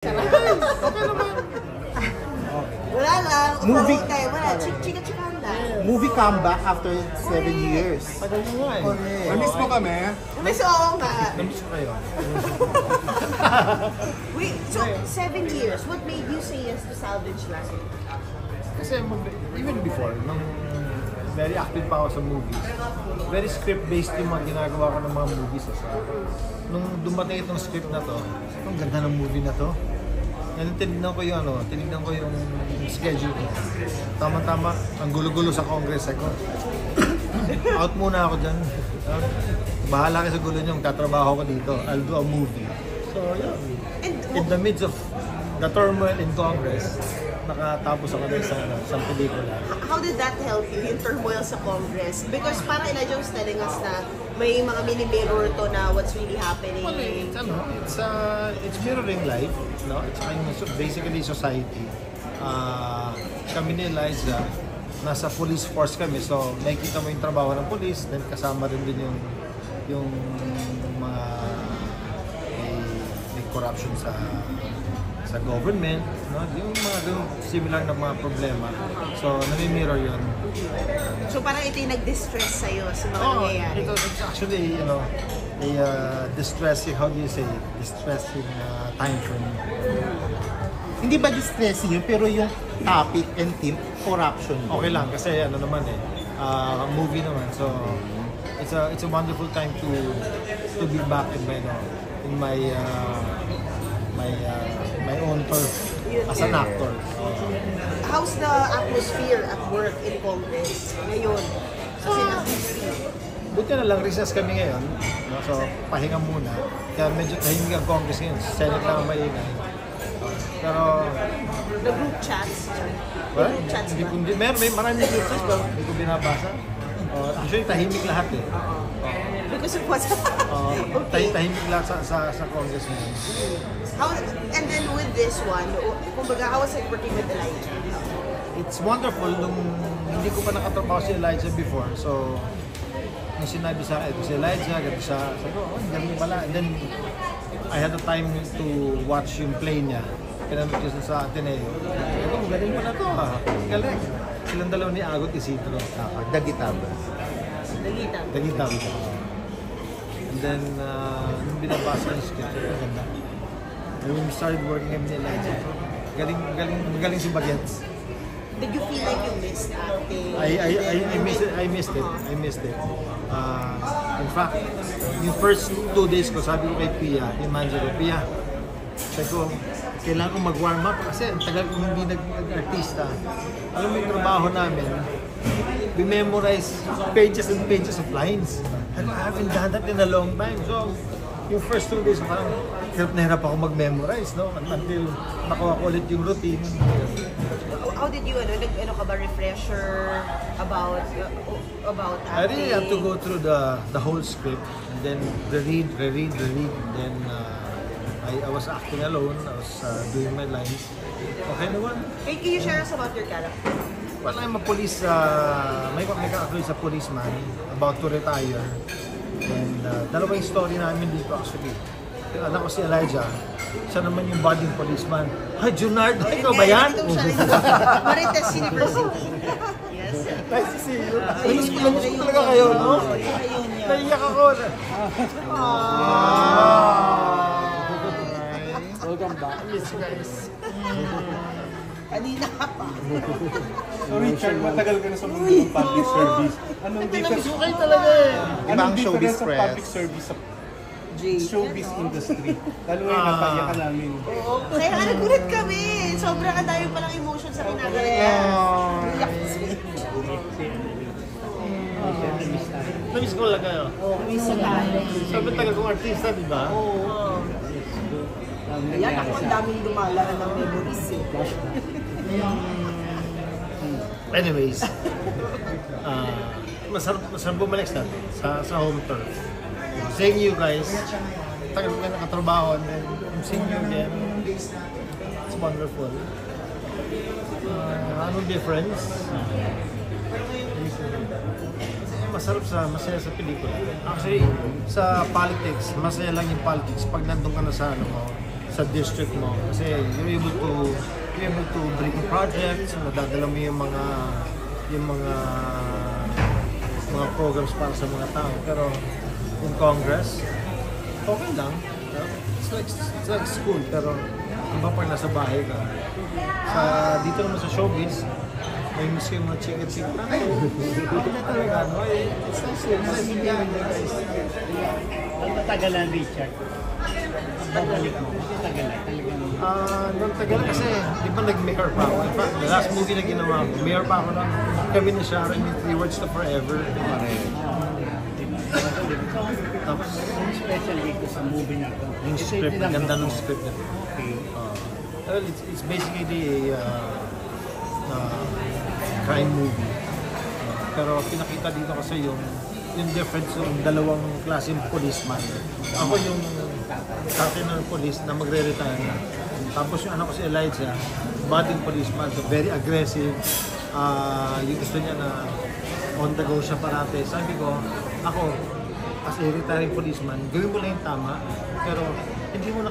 Okay naman. Wala lang. Movie. Wala. Chika-chikahan lang. Movie comeback after 7 years. Tagal mo nga eh. Correct. Na-miss mo kami. Mas oo nga. Na-miss ko kayo. Wait, so 7 years. What made you say yes to Salvage Life? Kasi even before, nung very active pa ako sa movies, very script-based yung mga ginagawa ko ng mga movies. Nung dumating itong script na to, ang ganda ng movie na to. And tinignan ko yung schedule ko. Tama-tama, ang gulo-gulo sa Congress ako. Out muna ako dyan. Bahala kayo sa gulo nyo, tatrabaho ko dito. I'll do a movie. So, yeah. In the midst of the turmoil in Congress, nakatapos ako ng isang pelikula. How did that help you, yung turmoil sa Congress? Because parang Elijah was telling us na may mga mini-mirror to na what's really happening. Well, it's mirroring life. No? It's basically society. Kami ni Elijah, nasa police force kami. So, nakikita mo yung trabaho ng police, then kasama rin din yung mga may corruption sa government, no? Yung mga similar na mga problema. So, nami-mirror yun. So, parang ito yung nag-distress sa'yo sa mga nangyayari. It's actually, a distressing, how do you say it? Distressing time for me. Hindi ba distressing yun, pero yung topic and theme, corruption. Okay lang, kasi naman movie naman. So, it's a wonderful time to be back in my own turf as an actor. How's the atmosphere at work in Congress ngayon? Kasi Buti na lang, recess kami ngayon. No? So, pahinga muna. Kaya medyo tahimik ang Congress ngayon. Senate lang ang maingay. Pero... the group chats? Well, Group chats ba? may maraming group chats pero hindi ko binabasa. Actually, tahimik lahat eh. Because of what? Okay. Tahimik lahat sa Congress ngayon. And then with this one, kumbaga, how was it working with Elijah? It's wonderful nung hindi ko pa nakatrabaho si Elijah before. So, nung sinabi sa akin, si Elijah, ganito siya, sabi ko, galing pala. And then, I had the time to watch yung play niya. Pinanood ko sa Ateneo. Sabi ko, galing pala to ha. Galing. Silang dalawa ni Agot Isidro. Dagitab. Dagitab. And then, nung binabasa yung script, ganda. And when we started working with Elijah, galing si Bagets. Did you feel like you missed acting? I missed it. In fact, yung first 2 days ko, sabi ko kay Pia, yung manager ko, Pia, sabi ko, kailangan ko mag-warm up kasi ang tagal kong hindi nag-artista. Alam mo yung trabaho namin, we memorize pages and pages of lines. I haven't done that in a long time. So, yung first 2 days, parang hirap na hirap ako mag-memorize, no? Until nakuha ko ulit yung routine. How did you, ano ka ba, refresher about acting? I really have to go through the whole script and then reread. Then I was acting alone. I was doing my lines. Okay naman. Hey, can you share us about your character? Well, I'm a police, may ka-actually sa policeman about to retire. And dalawa yung story namin dito actually. Yung anak ko si Elijah, siya naman yung budding policeman. Hi, Junard! Ikaw ba yan? Marites University. Yes. Nice to see you. Namiss ko talaga kayo, no? Naiyak ako. Welcome back. Miss you guys. Kanina ka pa. So Richard, matagal ka na sa mundo ng public service. Anong difference? Namiss ko kayo talaga eh. Ibang showbiz sa press. public service sa showbiz industry? Lalo ngayon napaya ka namin. Oo, kaya nga nagulat kami. Sobrang ang dami palang emotion sa kinagawa. Namiss ko lang kayo. Miss tayo. Sabi tagal kong artista, di ba? Oo. Ayan, ako ang daming dumalaan ng memories eh. Anyways, masarap bumalik sa home turf. Seeing you guys, tagal ko kayo nakatrabaho and then I'm seeing you again. It's wonderful. Anong difference? Masaya sa pelikula. Actually, sa politics, masaya lang yung politics pag nandun ka na sa sa district mo. Kasi you're able to bring projects, nadadala mo yung mga programs para sa mga tao. Pero in Congress, okay lang. It's like school, pero iba pa nasa bahay ka. Dito naman sa showbiz, may miss kayo mga chicken-chicken. Okay na talaga, no? It's nice. Ang tatagalan, Richard. Babalik mo. Tatagalan. Talagang... Nung tagal kasi, di ba nag-mayor pa ako? In fact, the last movie na ginawa ko, mayor pa ako lang. Kami ni Sharon yung 3 Words to Forever. Tapos, Yung special dito sa movie na to. yung script, ang ganda ng script na. Okay. Well, it's basically a crime movie. Pero pinakita dito kasi yung difference yung dalawang klaseng policeman. Ako yung captain ng police na magre-retire na. Tapos yung anak ko si Elijah, budding policeman, so very aggressive. Yung gusto niya na on the go siya parate. Sabi ko, ako, as a retiring policeman, gawin mo lang yung tama, pero hindi mo na